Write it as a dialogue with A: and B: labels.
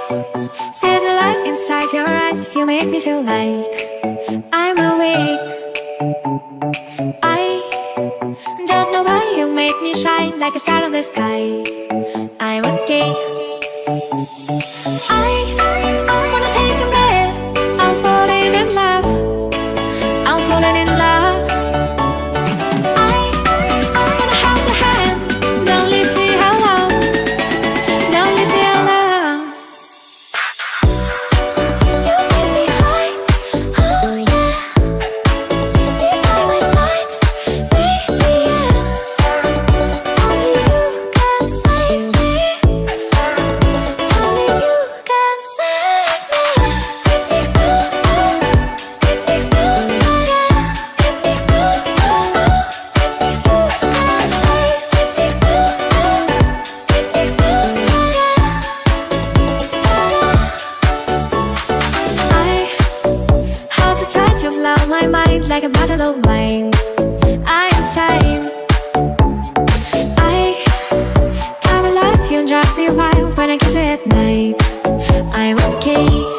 A: There's a light inside your eyes. You make me feel like I'm awake. I don't know why you make me shine like a star in the sky. I'm okay. I wanna take a breath. I'm falling in love. I'm falling in love. I wanna hold your hand. Don't leave me alone. Don't leave me alone. You make me high. Oh yeah. Be by my side. Baby, yeah. Only you can save me. Only you can save me. Get me through. Get me through. Yeah. Get me through. Get me through. Get me through. Get me through. I hold you tight to blow my mind like a bottle of wine. I'm insane. I come alive, you drive me wild when I kiss you at night. I'm okay.